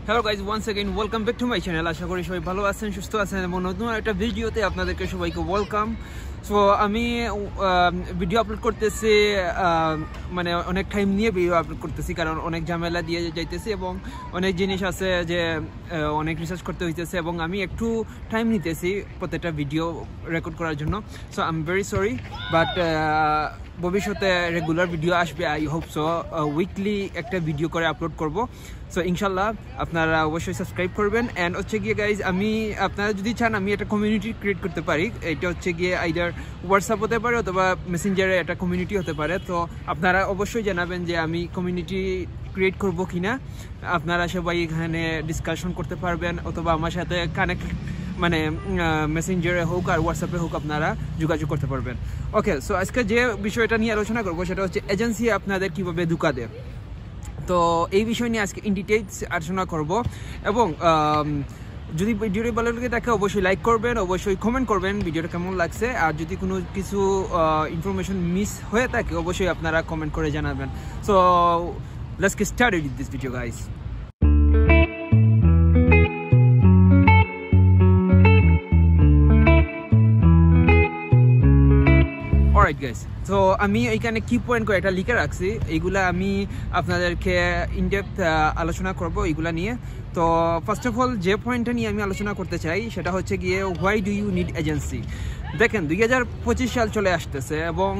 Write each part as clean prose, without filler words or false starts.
Hello guys, once again welcome back to my channel. আশা করি সবাই ভালো আছেন, সুস্থ আছেন এবং নতুন একটা ভিডিওতে আপনাদেরকে সবাইকে ওয়েলকাম। সো আমি ভিডিও আপলোড করতেছি, মানে অনেক টাইম নিয়ে ভিডিও আপলোড করতেছি, কারণ অনেক ঝামেলা দিয়ে যাইতেছি এবং অনেক জিনিস আছে যে অনেক রিসার্চ করতে হইতেছে এবং আমি একটু টাইম নিতেছি প্রত্যেকটা ভিডিও রেকর্ড করার জন্য। So I am very sorry, but ভবিষ্যতে রেগুলার ভিডিও আসবে। আই হোপ সো উইকলি একটা ভিডিও করে আপলোড করব। সো ইনশাল্লাহ আপনারা অবশ্যই সাবস্ক্রাইব করবেন। অ্যান্ড হচ্ছে গিয়ে গাইজ, আমি আপনারা যদি চান আমি একটা কমিউনিটি ক্রিয়েট করতে পারি। এটা হচ্ছে গিয়ে আইদার হোয়াটসঅ্যাপ হতে পারে অথবা মেসেঞ্জারে একটা কমিউনিটি হতে পারে। তো আপনারা অবশ্যই জানাবেন যে আমি কমিউনিটি ক্রিয়েট করব কিনা। আপনারা সবাই এখানে ডিসকাশন করতে পারবেন অথবা আমার সাথে কানেক্ট, মানে মেসেঞ্জারে হোক আর হোয়াটসঅ্যাপে হোক আপনারা যোগাযোগ করতে পারবেন। ওকে, সো আজকে যে বিষয়টা নিয়ে আলোচনা করবো সেটা হচ্ছে এজেন্সি আপনাদের কীভাবে ধোঁকা দেয়। তো এই বিষয় নিয়ে আজকে ইন ডিটেইলস আলোচনা করব এবং যদি ভিডিওটি ভালো লাগে তাকে অবশ্যই লাইক করবেন, অবশ্যই কমেন্ট করবেন ভিডিওটা কেমন লাগছে। আর যদি কোনো কিছু ইনফরমেশন মিস হয়ে থাকে অবশ্যই আপনারা কমেন্ট করে জানাবেন। So let's get started with this video guys. Alright guys, তো আমি এইখানে কি পয়েন্ট করে এটা লিখে রাখছি, এইগুলা আমি আপনাদেরকে ইনডেপথ আলোচনা করব এইগুলা নিয়ে। তো ফার্স্ট অফ অল যে পয়েন্টটা নিয়ে আমি আলোচনা করতে চাই সেটা হচ্ছে গিয়ে why do you need agency. দেখেন 2025 সাল চলে আসতেছে এবং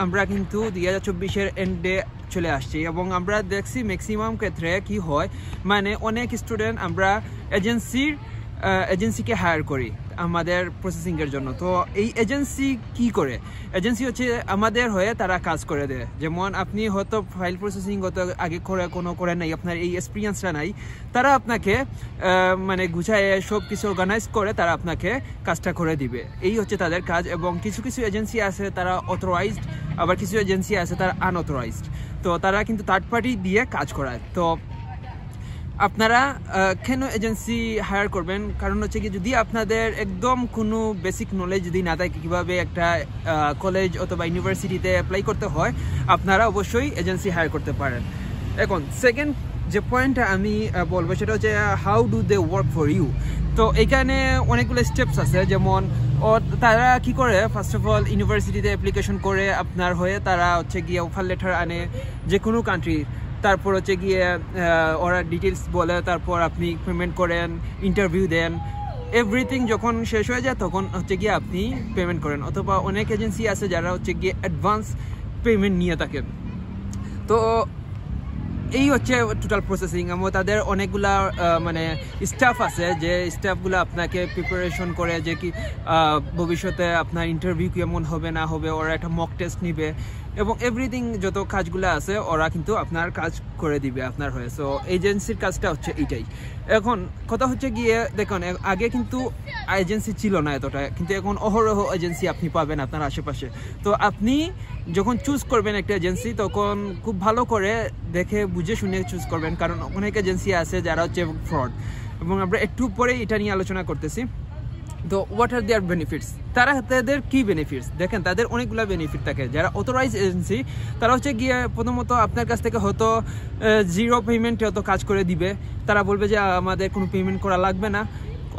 আমরা কিন্তু 2024-এর এন্ডে চলে আসছি এবং আমরা দেখছি ম্যাক্সিমাম ক্ষেত্রে কি হয়, মানে অনেক স্টুডেন্ট আমরা এজেন্সিকে হায়ার করি আমাদের প্রসেসিংয়ের জন্য। তো এই এজেন্সি কি করে? এজেন্সি হচ্ছে আমাদের হয়ে তারা কাজ করে দেয়। যেমন আপনি হয়তো ফাইল প্রসেসিং হয়তো আগে করে নাই, আপনার এই এক্সপিরিয়েন্সটা নাই, তারা আপনাকে মানে গুছায় সব কিছু অর্গানাইজ করে তারা আপনাকে কাজটা করে দিবে। এই হচ্ছে তাদের কাজ। এবং কিছু কিছু এজেন্সি আছে তারা অথরাইজড, আবার কিছু এজেন্সি আছে তারা আনঅথরাইজড। তো তারা কিন্তু থার্ড পার্টি দিয়ে কাজ করায়। তো আপনারা কেন এজেন্সি হায়ার করবেন? কারণ হচ্ছে কি, যদি আপনাদের একদম কোনো বেসিক নলেজ যদি না থাকে কীভাবে একটা কলেজ অথবা ইউনিভার্সিটিতে অ্যাপ্লাই করতে হয়, আপনারা অবশ্যই এজেন্সি হায়ার করতে পারেন। এখন সেকেন্ড যে পয়েন্টটা আমি বলবো সেটা হচ্ছে how do they work for you. তো এখানে অনেকগুলো স্টেপস আছে। যেমন তারা কি করে, ফার্স্ট অফ অল ইউনিভার্সিটিতে অ্যাপ্লিকেশন করে আপনার হয়ে তারা হচ্ছে গিয়ে অফার লেটার আনে যে কোনো কান্ট্রির। তারপর হচ্ছে গিয়ে ওরা ডিটেলস বলে, তারপর আপনি পেমেন্ট করেন, ইন্টারভিউ দেন, এভরিথিং যখন শেষ হয়ে যায় তখন হচ্ছে গিয়ে আপনি পেমেন্ট করেন। অথবা অনেক এজেন্সি আছে যারা হচ্ছে গিয়ে অ্যাডভান্স পেমেন্ট নিয়ে থাকেন। তো এই হচ্ছে টোটাল প্রসেসিং। এবং তাদের অনেকগুলা মানে স্টাফ আছে যে স্টাফগুলো আপনাকে প্রিপারেশন করে যে কি ভবিষ্যতে আপনার ইন্টারভিউ কেমন হবে না হবে, ওরা একটা মক টেস্ট নিবে এবং এভরিথিং যত কাজগুলো আছে ওরা কিন্তু আপনার কাজ করে দিবে আপনার হয়ে। সো এজেন্সির কাজটা হচ্ছে এইটাই। এখন কথা হচ্ছে গিয়ে দেখুন, আগে কিন্তু এজেন্সি ছিল না এতটা, কিন্তু এখন অহরহ এজেন্সি আপনি পাবেন আপনার আশেপাশে। তো আপনি যখন চুজ করবেন একটা এজেন্সি তখন খুব ভালো করে দেখে বুঝে শুনে চুজ করবেন, কারণ অনেক এজেন্সি আছে যারা হচ্ছে ফ্রড। এবং আমরা একটু পরেই এটা নিয়ে আলোচনা করতেছি। তো হোয়াট আর দেয়ার বেনিফিটস? তাদের কি বেনিফিটস? দেখেন তাদের অনেকগুলো বেনিফিট থাকে। যারা অথরাইজ এজেন্সি তারা হচ্ছে গিয়ে প্রথমত আপনার কাছ থেকে হয়তো জিরো পেমেন্টে হয়তো কাজ করে দিবে। তারা বলবে যে আমাদের কোনো পেমেন্ট করা লাগবে না।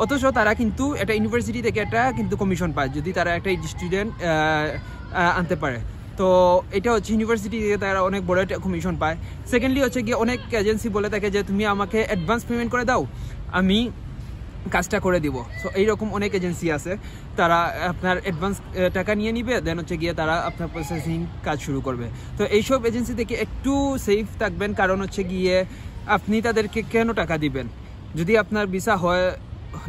অথচ তারা কিন্তু একটা ইউনিভার্সিটি থেকে একটা কিন্তু কমিশন পায় যদি তারা একটা স্টুডেন্ট আনতে পারে। তো এটা হচ্ছে ইউনিভার্সিটি থেকে তারা অনেক বড় একটা কমিশন পায়। সেকেন্ডলি হচ্ছে গিয়ে অনেক এজেন্সি বলে থাকে যে তুমি আমাকে অ্যাডভান্স পেমেন্ট করে দাও, আমি কাজটা করে দিব। সো এইরকম অনেক এজেন্সি আছে, তারা আপনার অ্যাডভান্স টাকা নিয়ে নিবে, দেন হচ্ছে গিয়ে তারা আপনার প্রসেসিং কাজ শুরু করবে। তো এইসব এজেন্সি থেকে একটু সেফ থাকবেন, কারণ হচ্ছে গিয়ে আপনি তাদেরকে কেন টাকা দিবেন? যদি আপনার ভিসা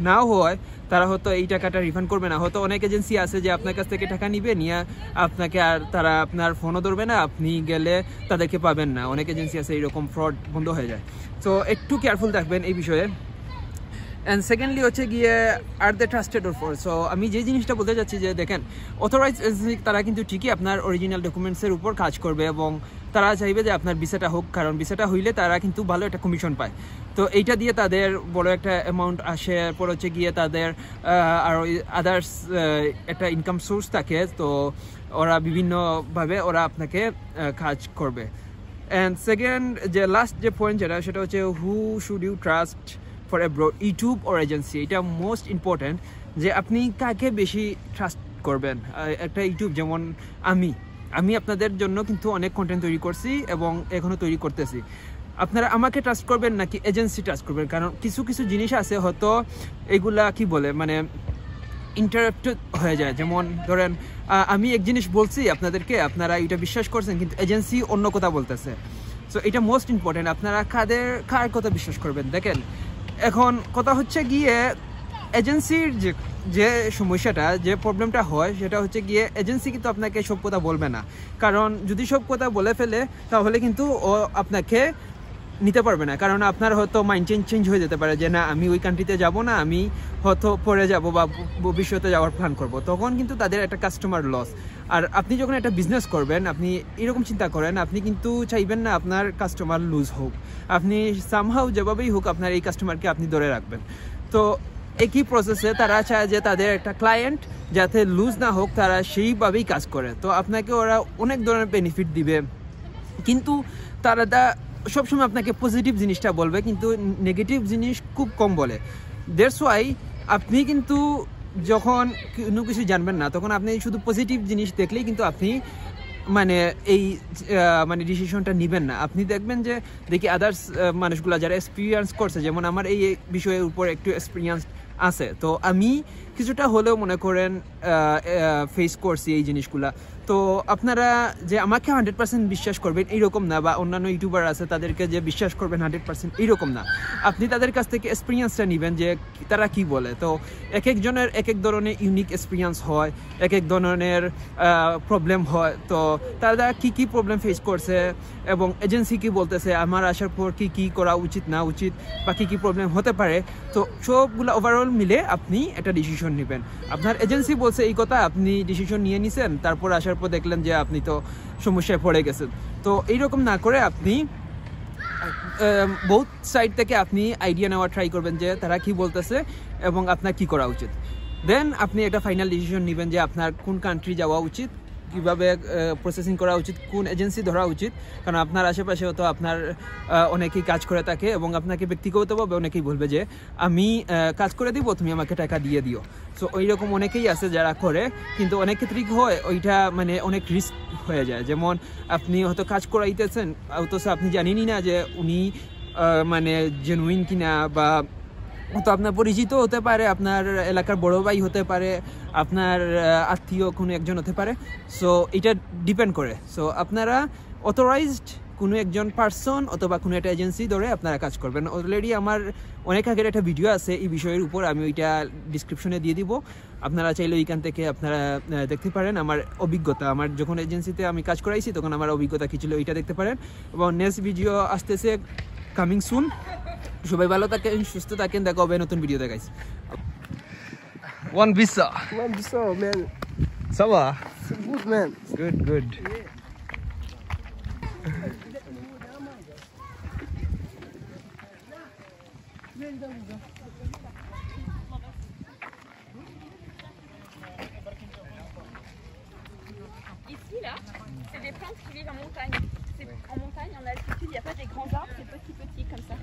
নাও হয় তারা হয়তো এই টাকাটা রিফান্ড করবে না। হয়তো অনেক এজেন্সি আছে যে আপনার কাছ থেকে টাকা নিবে, নিয়ে আপনাকে আর তারা আপনার ফোনও ধরবে না, আপনি গেলে তাদেরকে পাবেন না। অনেক এজেন্সি আছে এইরকম, ফ্রড বন্ধ হয়ে যায়। তো একটু কেয়ারফুল থাকবেন এই বিষয়ে। অ্যান্ড সেকেন্ডলি হচ্ছে গিয়ে are the trusted or for. So আমি যে জিনিসটা বলতে চাচ্ছি যে দেখেন অথরাইজ এজেন্সি তারা কিন্তু ঠিকই আপনার অরিজিনাল ডকুমেন্টসের উপর কাজ করবে এবং তারা চাইবে যে আপনার ভিসাটা হোক, কারণ ভিসাটা হইলে তারা কিন্তু ভালো একটা কমিশন পায়। তো এইটা দিয়ে তাদের বড় একটা অ্যামাউন্ট আসে, পর হচ্ছে গিয়ে তাদের আর আদার্স একটা ইনকাম সোর্স থাকে। তো ওরা বিভিন্নভাবে ওরা আপনাকে কাজ করবে। অ্যান্ড সেকেন্ড যে লাস্ট যে পয়েন্ট যেটা, সেটা হচ্ছে who should you trust for abroad, YouTube or agency, এটা মোস্ট ইম্পর্ট্যান্ট যে আপনি কাকে বেশি ট্রাস্ট করবেন। একটা ইউটিউব যেমন আমি আপনাদের জন্য কিন্তু অনেক কন্টেন্ট তৈরি করছি এবং এখনও তৈরি করতেছি। আপনারা আমাকে ট্রাস্ট করবেন নাকি এজেন্সি ট্রাস্ট করবেন? কারণ কিছু কিছু জিনিস আছে হয়তো এগুলা কি বলে মানে ইন্টারাপ্টেড হয়ে যায়। যেমন ধরেন আমি এক জিনিস বলছি আপনাদেরকে, আপনারা এটা বিশ্বাস করছেন, কিন্তু এজেন্সি অন্য কথা বলতেছে। সো এটা মোস্ট ইম্পর্টেন্ট, আপনারা কার কথা বিশ্বাস করবেন। দেখেন এখন কথা হচ্ছে গিয়ে এজেন্সির যে সমস্যাটা, যে প্রবলেমটা হয় সেটা হচ্ছে গিয়ে এজেন্সি কিন্তু আপনাকে সব কথা বলবে না। কারণ যদি সব কথা বলে ফেলে তাহলে কিন্তু ও আপনাকে নিতে পারবে না। কারণ আপনার হয়তো মাইন্ড চেঞ্জ হয়ে যেতে পারে যে না আমি ওই কান্ট্রিতে যাব না, আমি হয়তো পরে যাব বা ভবিষ্যতে যাওয়ার প্ল্যান করব, তখন কিন্তু তাদের একটা কাস্টমার লস। আর আপনি যখন একটা বিজনেস করবেন আপনি এরকম চিন্তা করেন, আপনি কিন্তু চাইবেন না আপনার কাস্টমার লুজ হোক, আপনি সামহাউ যেভাবেই হোক আপনার এই কাস্টমারকে আপনি ধরে রাখবেন। তো একই প্রসেসে তারা চায় যে তাদের একটা ক্লায়েন্ট যাতে লুজ না হোক, তারা সেইভাবেই কাজ করে। তো আপনাকে ওরা অনেক ধরনের বেনিফিট দিবে, কিন্তু তারা সবসময় আপনাকে পজিটিভ জিনিসটা বলবে, কিন্তু নেগেটিভ জিনিস খুব কম বলে। দ্যাটস ওয়াই আপনি কিন্তু যখন কোনো কিছু জানবেন না তখন আপনি শুধু পজিটিভ জিনিস দেখলেই কিন্তু আপনি মানে এই মানে ডিসিশনটা নেবেন না। আপনি দেখবেন যে দেখি আদার্স মানুষগুলো যারা এক্সপিরিয়েন্স করছে, যেমন আমার এই বিষয়ের উপর একটু এক্সপিরিয়েন্স আছে, তো আমি কিছুটা হলেও মনে করেন ফেস করছি এই জিনিসগুলা। তো আপনারা যে আমাকে 100% বিশ্বাস করবেন এইরকম না, বা অন্যান্য ইউটিউবার আছে তাদেরকে যে বিশ্বাস করবেন 100% এইরকম না। আপনি তাদের কাছ থেকে এক্সপিরিয়েন্সটা নেবেন যে তারা কি বলে। তো এক একজনের এক এক ধরনের ইউনিক এক্সপিরিয়েন্স হয়, এক এক ধরনের প্রবলেম হয়। তো তারা কি প্রবলেম ফেস করছে এবং এজেন্সি কি বলতেছে, আমার আসার পর কি করা উচিত না উচিত বা কি প্রবলেম হতে পারে, তো সবগুলো ওভারঅল মিলে আপনি একটা ডিসিশন নেবেন। আপনার এজেন্সি বলছে এই কথা, আপনি ডিসিশন নিয়ে নিছেন, তারপর আসার পর দেখলেন যে আপনি তো সমস্যায় পড়ে গেছেন। তো এইরকম না করে আপনি বহুত সাইড থেকে আপনি আইডিয়া নেওয়ার ট্রাই করবেন যে তারা কি বলতেছে এবং আপনার কি করা উচিত। দেন আপনি একটা ফাইনাল ডিসিশন নেবেন যে আপনার কোন কান্ট্রি যাওয়া উচিত, কীভাবে প্রসেসিং করা উচিত, কোন এজেন্সি ধরা উচিত। কারণ আপনার আশেপাশেও তো আপনার অনেকেই কাজ করে থাকে এবং আপনাকে ব্যক্তিগতভাবে অনেকেই বলবে যে আমি কাজ করে দিব, তুমি আমাকে টাকা দিয়ে দিও। সো ওই রকম অনেকেই আছে যারা করে, কিন্তু অনেক ক্ষেত্রেই হয় ওইটা মানে অনেক রিস্ক হয়ে যায়। যেমন আপনি হয়তো কাজ করাইতেছেন অথচ আপনি জানেনই না যে উনি মানে জেনুইন কিনা, বা তো আপনার পরিচিত হতে পারে, আপনার এলাকার বড় ভাই হতে পারে, আপনার আত্মীয় কোনো একজন হতে পারে। সো এটা ডিপেন্ড করে। সো আপনারা অথরাইজড কোনো একজন পার্সন অথবা কোনো একটা এজেন্সি ধরে আপনারা কাজ করবেন। অলরেডি আমার অনেক আগের একটা ভিডিও আছে এই বিষয়ের উপর, আমি ওইটা ডিসক্রিপশনে দিয়ে দিব, আপনারা চাইলে ওইখান থেকে আপনারা দেখতে পারেন আমার অভিজ্ঞতা। আমার যখন এজেন্সিতে আমি কাজ করাইছি তখন আমার অভিজ্ঞতা কী ছিল ওইটা দেখতে পারেন। এবং নেক্সট ভিডিও আসতেছে কামিং সুন। সবাই ভালো থাকেন, সুস্থ থাকেন, দেখা হবে নতুন video দেখাইস। One visa, man. ça va? C'est good, man. Good. Ici, là, c'est des plantes qui vivent en montagne. En montagne, en altitude, il n'y a pas des grands arbres, c'est petit comme ça.